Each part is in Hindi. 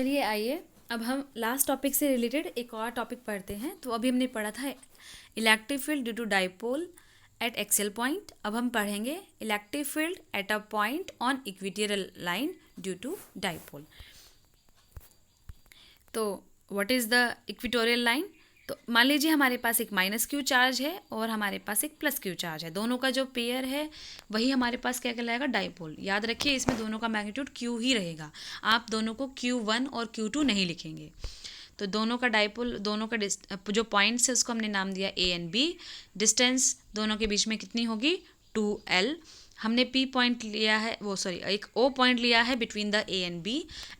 चलिए आइए अब हम लास्ट टॉपिक से रिलेटेड एक और टॉपिक पढ़ते हैं। तो अभी हमने पढ़ा था electric field due to dipole at axial point. अब हम पढ़ेंगे electric field at a point on equatorial line due to dipole. तो what is the equatorial line? तो मान लीजिए हमारे पास एक माइनस क्यू चार्ज है और हमारे पास एक प्लस क्यू चार्ज है। दोनों का जो पेयर है वही हमारे पास क्या कहलाएगा? डाइपोल। याद रखिए इसमें दोनों का मैग्नीट्यूड क्यू ही रहेगा। आप दोनों को Q1 और Q2 नहीं लिखेंगे। तो दोनों का डाइपोल, दोनों का जो पॉइंट्स है उसको हमने नाम दिया A एंड B। डिस्टेंस दोनों के बीच में कितनी होगी? 2L। हमने P पॉइंट लिया है, एक O पॉइंट लिया है between the A and B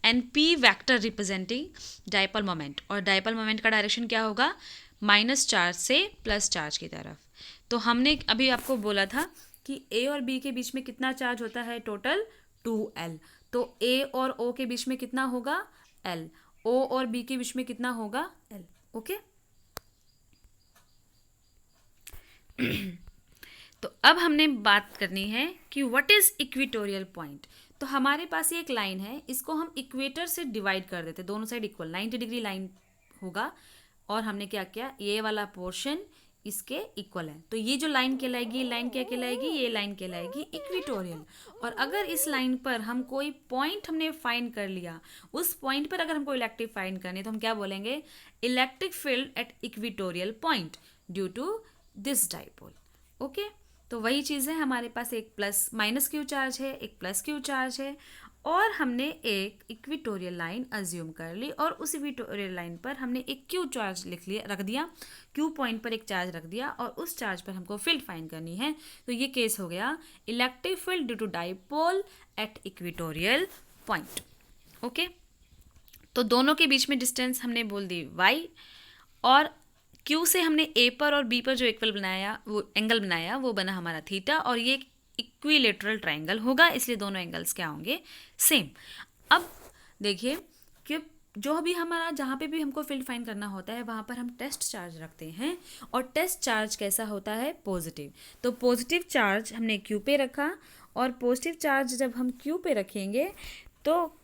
and P vector representing dipole moment. और डाइपोल मोमेंट का डायरेक्शन क्या होगा? माइनस चार्ज से प्लस चार्ज की तरफ। तो हमने अभी आपको बोला था कि A और B के बीच में कितना चार्ज होता है? Total 2L। तो A और O के बीच में कितना होगा? L। O और B के बीच में कितना होगा? L। ओके तो अब हमने बात करनी है कि व्हाट इज इक्वेटोरियल पॉइंट। तो हमारे पास ये एक लाइन है, इसको हम इक्वेटर से डिवाइड कर देते, दोनों साइड इक्वल 90 डिग्री लाइन होगा। और हमने क्या किया? ये वाला पोर्शन इसके इक्वल है। तो ये जो लाइन कहलाएगी, ये लाइन क्या कहलाएगी? ये लाइन कहलाएगी इक्वेटोरियल। और अगर इस लाइन पर हम कोई पॉइंट हमने फाइंड कर लिया, उस पॉइंट पर अगर हमको इलेक्ट्रिक फाइंड करनी है तो हम क्या बोलेंगे? Electric field at equatorial point due to this dipole. Okay तो वही चीज़ है, हमारे पास एक प्लस माइनस क्यू चार्ज है, एक प्लस क्यू चार्ज है, और हमने एक इक्वेटोरियल लाइन अज्यूम कर ली और उस इक्वेटोरियल लाइन पर हमने एक क्यू चार्ज रख दिया, क्यू पॉइंट पर एक चार्ज रख दिया और उस चार्ज पर हमको फील्ड फाइंड करनी है। तो ये केस हो गया electric field due to dipole at equatorial point. Okay तो दोनों के बीच में डिस्टेंस हमने बोल दी y, और Q से हमने A पर और B पर जो इक्वल बनाया, वो एंगल बनाया, वो बना हमारा थीटा। और ये एक इक्विलेटरल ट्राइंगल होगा, इसलिए दोनों एंगल्स क्या होंगे? सेम। अब देखिए कि जो भी हमारा जहाँ पे भी हमको फील्ड फाइंड करना होता है वहाँ पर हम टेस्ट चार्ज रखते हैं, और टेस्ट चार्ज कैसा होता है? पॉजिटिव। तो पॉजिटिव चार्ज हमने Q पे रखा, और पॉजिटिव चार्ज जब हम Q पे रखेंगे तो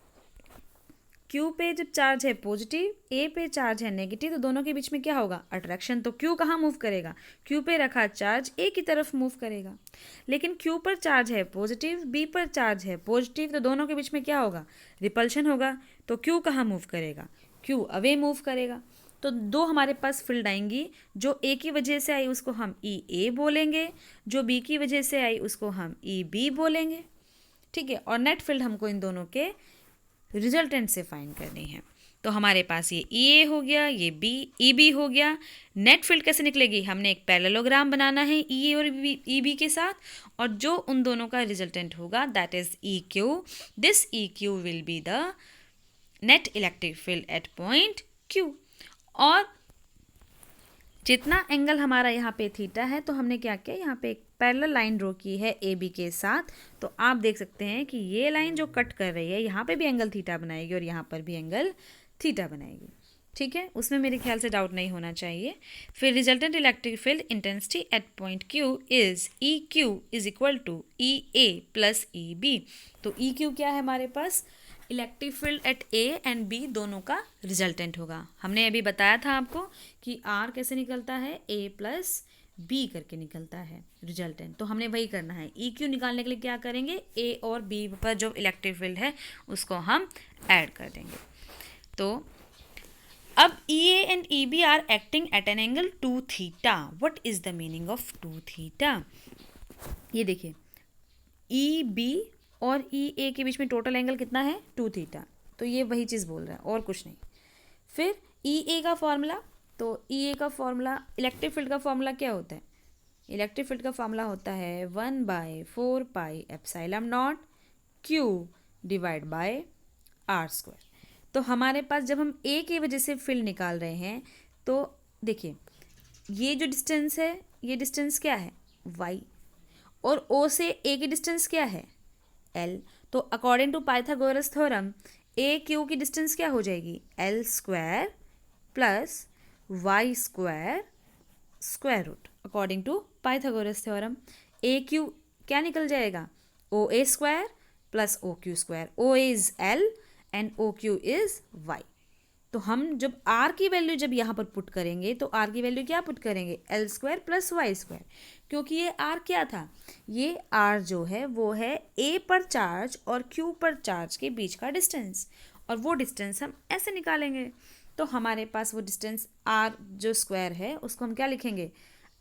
Q पे जब चार्ज है पॉजिटिव, A पे चार्ज है नेगेटिव, तो दोनों के बीच में क्या होगा? अट्रैक्शन। तो Q कहाँ मूव करेगा? Q पे रखा चार्ज A की तरफ मूव करेगा। लेकिन Q पर चार्ज है पॉजिटिव, B पर चार्ज है पॉजिटिव, तो दोनों के बीच में क्या होगा? रिपल्शन होगा। तो Q कहाँ मूव करेगा? Q अवे मूव करेगा। तो दो हमारे पास फील्ड आएंगी, जो A की वजह से आई उसको हम EA बोलेंगे, जो B की वजह से आई उसको हम EB बोलेंगे। ठीक है, और नेट फील्ड हमको इन दोनों के रिजल्टेंट से फाइंड करनी है। तो हमारे पास ये EA हो गया, ये EB हो गया। नेट फील्ड कैसे निकलेगी? हमने एक पैरेललोग्राम बनाना है EA और EB के साथ, और जो उन दोनों का रिजल्टेंट होगा that is EQ। This EQ will be the net electric field eight point Q। और जितना एंगल हमारा यहाँ पे थीटा है, तो हमने क्या किया? यहाँ पे एक पैरेलल लाइन ड्रॉ की है AB के साथ। तो आप देख सकते हैं कि ये लाइन जो कट कर रही है, यहाँ पे भी एंगल थीटा बनाएगी और यहाँ पर भी एंगल थीटा बनाएगी। ठीक है, उसमें मेरे ख्याल से डाउट नहीं होना चाहिए। फिर resultant electric field intensity at point Q is EQ is equal to EA plus EB। तो EQ क्या है हमारे पास? Electric field at A and B दोनों का रिजल्टेंट होगा। हमने अभी बताया था आपको कि R कैसे निकलता है? A प्लस B करके निकलता है रिजल्टेंट। तो हमने वही करना है। EQ निकालने के लिए क्या करेंगे? A और B पर जो इलेक्ट्रिक फील्ड है उसको हम ऐड कर देंगे। तो अब EA and EB are acting at an angle 2 theta. What is the meaning of 2 theta? ये देखिए, EB और EA के बीच में टोटल एंगल कितना है? 2 थीटा। तो ये वही चीज़ बोल रहा है और कुछ नहीं। फिर EA का फॉर्मूला, तो EA का फॉर्मूला, इलेक्ट्रिक फील्ड का फॉर्मूला क्या होता है? इलेक्ट्रिक फील्ड का फॉर्मूला होता है 1/4 pi epsilon not Q divide by R²। तो हमारे पास जब हम A की वजह से फील्ड निकाल रहे हैं, तो देखिए ये जो डिस्टेंस है, ये डिस्टेंस क्या है? Y। और O से A की डिस्टेंस क्या है? L। तो according to Pythagoras theorem AQ की डिस्टेंस क्या हो जाएगी? L² plus Y² square root. According to Pythagoras theorem AQ क्या निकल जाएगा? OA² plus OQ²। O is L and O Q is Y. तो हम जब r की वैल्यू जब यहाँ पर पुट करेंगे तो r की वैल्यू क्या पुट करेंगे, L square plus Y square, क्योंकि ये r क्या था, ये r जो है वो है a पर चार्ज और q पर चार्ज के बीच का डिस्टेंस, और वो डिस्टेंस हम ऐसे निकालेंगे। तो हमारे पास वो डिस्टेंस r जो स्क्वायर है उसको हम क्या लिखेंगे,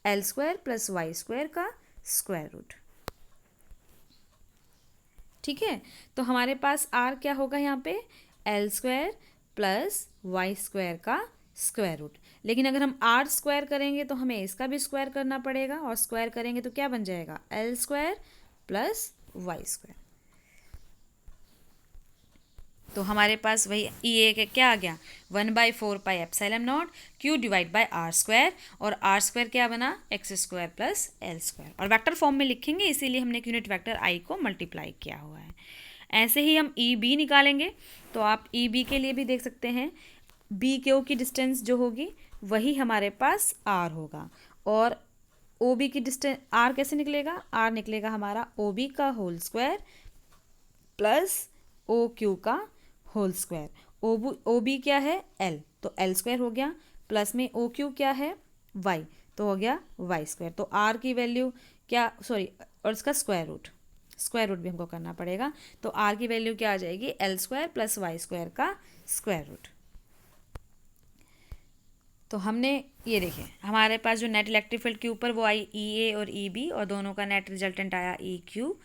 L square plus Y square का स्क्वायर रूट। ठीक है, तो हमारे पास r क्या होगा यहाँ पे, L square plus Y square का स्क्वायर रूट। लेकिन अगर हम r स्क्वायर करेंगे तो हमें इसका भी स्क्वायर करना पड़ेगा, और स्क्वायर करेंगे तो क्या बन जाएगा, L square plus Y square. तो हमारे पास वही ई ए के क्या आ गया, 1/4 pi epsilon naught Q divide by R square, और आर स्क्वायर क्या बना, X square plus L square, और वेक्टर फॉर्म में लिखेंगे इसीलिए हमने एक यूनिट वेक्टर आई को मल्टीप्लाई किया हुआ है। ऐसे ही हम ई बी निकालेंगे, तो आप ई बी के लिए भी देख सकते हैं, बी क्यू की डिस्टेंस जो होगी वही हमारे पास आर होगा, और ओ बी की डिस्टेंस आर कैसे निकलेगा, आर निकलेगा हमारा ओ बी का whole square plus O Q का होल स्क्वायर। ओ बी क्या है, एल, तो एल स्क्वायर हो गया, प्लस में ओ क्यू क्या है, वाई, तो हो गया वाई स्क्वायर। तो आर की वैल्यू क्या, सॉरी, और इसका स्क्वायर रूट भी हमको करना पड़ेगा, तो आर की वैल्यू क्या आ जाएगी, L square plus Y square का स्क्वायर रूट। तो हमने ये देखिए हमारे पास जो नेट इलेक्ट्रिक फील्ड के ऊपर वो आई ई ए और ई बी, और दोनों का नेट रिजल्टेंट आया ई क्यू।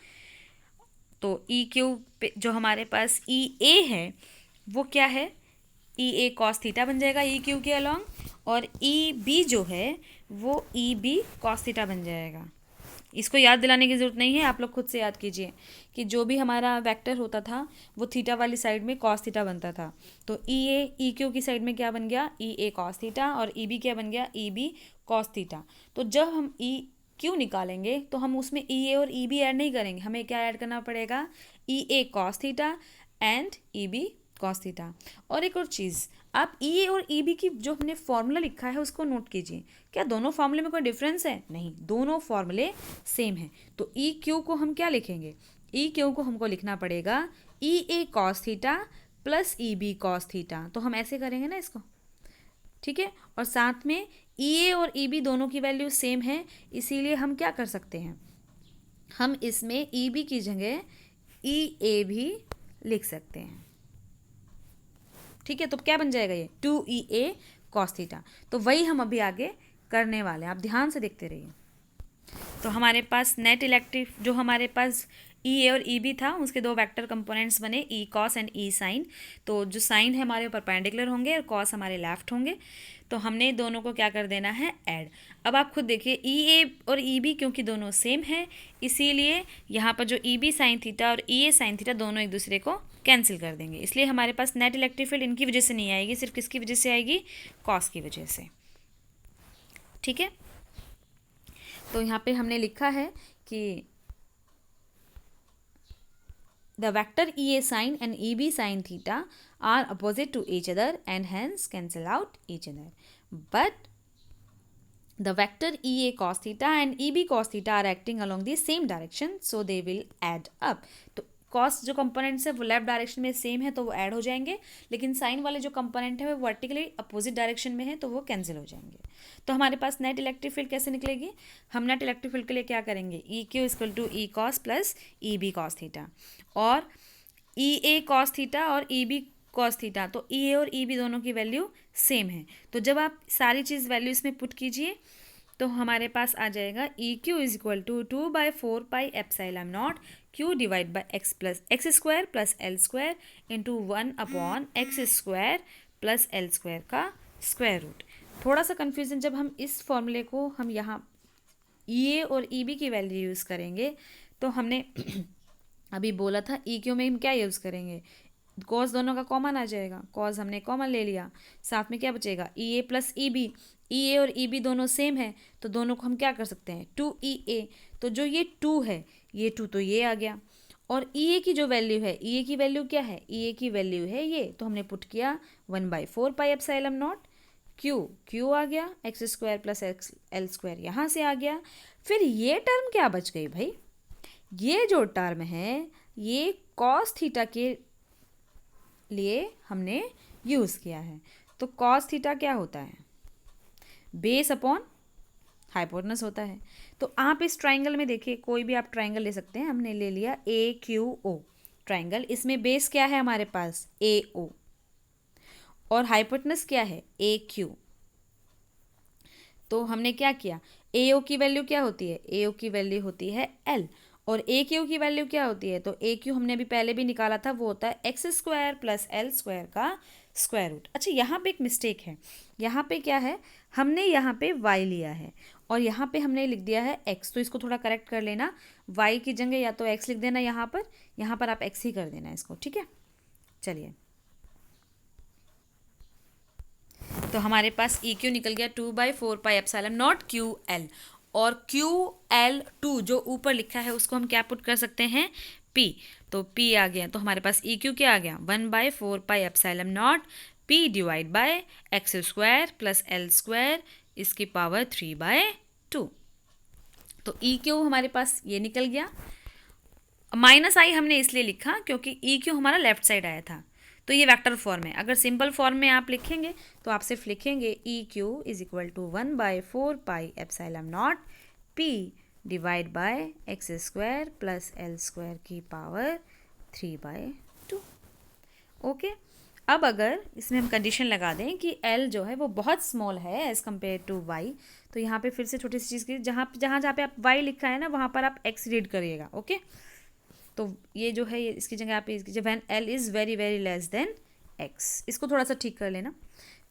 तो ई क्यू पे जो हमारे पास ई ए है वो क्या है, ई ए कॉस थीटा बन जाएगा ई क्यू के अलॉन्ग, और ई बी जो है वो ई बी कॉस थीटा बन जाएगा। इसको याद दिलाने की ज़रूरत नहीं है, आप लोग खुद से याद कीजिए कि जो भी हमारा वेक्टर होता था वो थीटा वाली साइड में कॉस थीटा बनता था। तो ई ए ई क्यू की साइड में क्या बन गया, ई ए कॉस थीटा, और ई बी क्या बन गया, ई बी कॉस थीटा। तो जब हम ई क्यू निकालेंगे तो हम उसमें ई ए और ई बी ऐड नहीं करेंगे, हमें क्या ऐड करना पड़ेगा, E A cos theta and E B cos theta. और एक और चीज़, आप ई ए और ई बी की जो हमने फॉर्मूला लिखा है उसको नोट कीजिए, क्या दोनों फॉर्मूले में कोई डिफरेंस है, नहीं, दोनों फॉर्मूले सेम हैं। तो ई क्यू को हम क्या लिखेंगे, ई क्यू को हमको लिखना पड़ेगा E A cos theta plus E B cos theta, तो हम ऐसे करेंगे ना इसको, ठीक है। और साथ में ई ए और ई बी दोनों की वैल्यू सेम है, इसीलिए हम क्या कर सकते हैं, हम इसमें ई बी की जगह ई ए भी लिख सकते हैं, ठीक है। तो क्या बन जाएगा ये 2EA कॉस थीटा। तो वही हम अभी आगे करने वाले हैं, आप ध्यान से देखते रहिए। तो हमारे पास नेट इलेक्ट्रिक जो हमारे पास ई ए और ई बी था उसके दो वेक्टर कंपोनेंट्स बने, E cos and E sine. तो जो साइन है हमारे परपेंडिकुलर होंगे और कॉस हमारे लेफ्ट होंगे, तो हमने दोनों को क्या कर देना है, ऐड। अब आप खुद देखिए ई ए और ई बी क्योंकि दोनों सेम है इसीलिए यहाँ पर जो ई बी साइन थीटा और ई ए साइन थीटा दोनों एक दूसरे को कैंसिल कर देंगे, इसलिए हमारे पास नेट इलेक्ट्रिक फील्ड इनकी वजह से नहीं आएगी, सिर्फ किसकी वजह से आएगी, कॉस की वजह से, ठीक है। तो यहाँ पे हमने लिखा है कि the vector EA sin and EB sin theta are opposite to each other and hence cancel out each other. But the vector EA cos theta and EB cos theta are acting along the same direction, so they will add up. तो कॉस जो कंपोनेंट्स है वो लेफ्ट डायरेक्शन में सेम है तो वो ऐड हो जाएंगे, लेकिन साइन वाले जो कंपोनेंट है वो वर्टिकली अपोजिट डायरेक्शन में है तो वो कैंसिल हो जाएंगे। तो हमारे पास नेट इलेक्ट्रिक फील्ड कैसे निकलेगी, हम नेट इलेक्ट्रिक फील्ड के लिए क्या करेंगे, E Q equal to E cos plus E B cos theta, और ई ए कॉस थीटा और ई बी कॉस थीटा, तो ई ए और ई बी दोनों की वैल्यू सेम है। तो जब आप सारी चीज़ वैल्यू इसमें पुट कीजिए तो हमारे पास आ जाएगा E Q is equal to 2/4 epsilon naught Q divide by X square plus L square into 1/एक्स स्क्वायर प्लस एल स्क्वायर का स्क्वायर रूट। थोड़ा सा कन्फ्यूजन, जब हम इस फॉर्मूले को हम यहाँ ई ए और ई बी की वैल्यू यूज़ करेंगे तो हमने अभी बोला था ई क्यू में हम क्या यूज़ करेंगे, कॉस दोनों का कॉमन आ जाएगा, कॉस हमने कॉमन ले लिया, साथ में क्या बचेगा ई ए प्लस ई बी, ई ए और ई बी दोनों सेम है तो दोनों को हम क्या कर सकते हैं 2EA, तो जो ये 2 है ये 2 तो ये आ गया, और ई ए की जो वैल्यू है, ई ए की वैल्यू क्या है, ई ए की वैल्यू है ये, तो हमने पुट किया 1/4 एप्सिलॉन नॉट क्यू आ गया, x square plus x L square यहाँ से आ गया। फिर ये टर्म क्या बच गई भाई, ये जो टर्म है ये कॉस थीटा के लिए हमने यूज़ किया है। तो कॉस थीटा क्या होता है? बेस अपॉन हाइपोटेनस होता है। तो आप इस ट्राइंगल में देखिए, कोई भी आप ट्राइंगल ले सकते हैं। हमने ले लिया ए क्यू ओ ट्राइंगल, इसमें बेस क्या है हमारे पास? ए ओ, और हाइपोटेनस क्या है? ए क्यू। तो हमने क्या किया, ए ओ की वैल्यू क्या होती है? ए ओ की वैल्यू होती है एल, और ए क्यू की वैल्यू क्या होती है? तो ए क्यू हमने अभी पहले भी निकाला था, वो होता है x square plus L square का स्क्वायर रूट। अच्छा, यहाँ पे एक मिस्टेक है। यहाँ पे क्या है, हमने यहाँ पे y लिया है और यहाँ पे हमने लिख दिया है x, तो इसको थोड़ा करेक्ट कर लेना। y की जगह या तो x लिख देना यहाँ पर आप x ही कर देना इसको, ठीक है। चलिए, तो हमारे पास ई क्यू निकल गया 2/4πε0 क्यू एल, और क्यू एल टू जो ऊपर लिखा है उसको हम क्या पुट कर सकते हैं? p। तो p आ गया, तो हमारे पास ई क्यू क्या आ गया? 1/4πε0 p divide by X square plus L square इसकी पावर 3/2। तो ई क्यू हमारे पास ये निकल गया। माइनस आई हमने इसलिए लिखा क्योंकि ई क्यू हमारा लेफ्ट साइड आया था, तो ये वेक्टर फॉर्म है। अगर सिंपल फॉर्म में आप लिखेंगे तो आप सिर्फ लिखेंगे E Q is equal to 1/4πε0 p divide by X square plus L square की पावर 3/2। ओके, अब अगर इसमें हम कंडीशन लगा दें कि L जो है वो बहुत स्मॉल है एज़ कम्पेयर टू Y, तो यहाँ पे फिर से छोटी सी चीज़ की, जहाँ जहाँ पे आप Y लिखा है ना वहाँ पर आप X रीड करिएगा। ओके, तो ये जो है ये इसकी जगह आप इसकी जब when L is very very less than X, इसको थोड़ा सा ठीक कर लेना।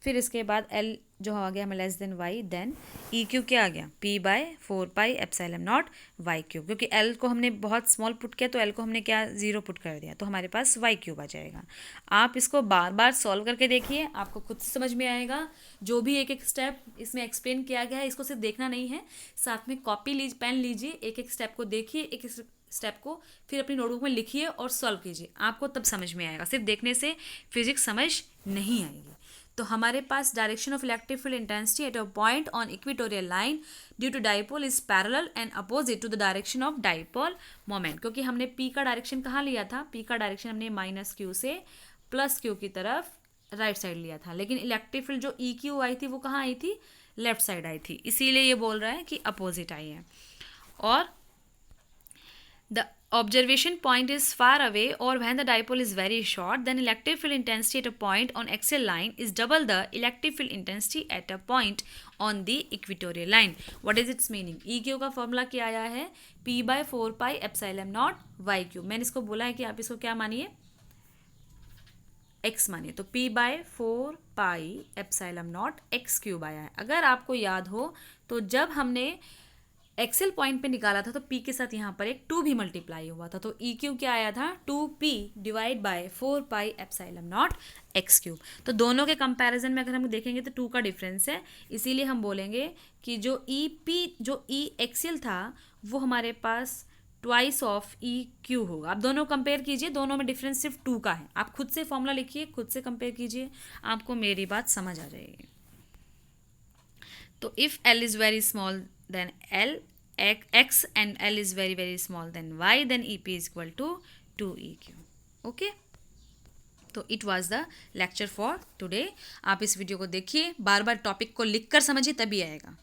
फिर इसके बाद L जो आ गया हमें less than Y, then E Q क्या आ गया? p/4πε0 वाई क्यूब, क्योंकि L को हमने बहुत स्मॉल पुट किया तो L को हमने क्या 0 पुट कर दिया, तो हमारे पास वाई क्यूब आ जाएगा। आप इसको बार बार सॉल्व करके देखिए, आपको खुद से समझ में आएगा। जो भी एक एक स्टेप इसमें एक्सप्लेन किया गया है इसको सिर्फ देखना नहीं है, साथ में कॉपी लीजिए, पेन लीजिए, एक एक स्टेप को देखिए, एक एक स्टेप को फिर अपनी नोटबुक में लिखिए और सॉल्व कीजिए, आपको तब समझ में आएगा। सिर्फ देखने से फिजिक्स समझ नहीं आएगी। तो हमारे पास direction of electric field intensity at a point on equatorial line due to dipole is parallel and opposite to the direction of dipole moment. क्योंकि हमने पी का डायरेक्शन कहाँ लिया था? पी का डायरेक्शन हमने माइनस क्यू से प्लस क्यू की तरफ राइट साइड लिया था, लेकिन इलेक्ट्रिक फील्ड जो ई क्यू आई थी वो कहाँ आई थी? लेफ्ट साइड आई थी, इसीलिए ये बोल रहा है कि अपोजिट आई है। और the observation point is far away or when the dipole is very short, then electric field intensity at a point on axial line is double the electric field intensity at a point on the equatorial line. What is its meaning? EQ का फॉर्मूला क्या आया है? p/4πε0 y cube. मैंने इसको बोला है कि आप इसको क्या मानिए? x मानिए, तो p/4πε0 x क्यूब आया है। अगर आपको याद हो तो जब हमने एक्सेल पॉइंट पे निकाला था तो p के साथ यहाँ पर एक 2 भी मल्टीप्लाई हुआ था, तो ई क्यू क्या आया था? 2p divide by 4πε0 x cube. तो दोनों के कंपैरिजन में अगर हम देखेंगे तो 2 का डिफरेंस है, इसीलिए हम बोलेंगे कि जो ई एक्सेल था वो हमारे पास ट्वाइस ऑफ ई क्यू होगा। आप दोनों कंपेयर कीजिए, दोनों में डिफरेंस सिर्फ 2 का है। आप खुद से फॉर्मूला लिखिए, खुद से कंपेयर कीजिए, आपको मेरी बात समझ आ जाएगी। तो if L is very small then x and L is very very small then y, then EP is equal to 2EQ. Okay, तो it was the lecture for today. आप इस वीडियो को देखिए, बार बार टॉपिक को लिख कर समझिए, तभी आएगा।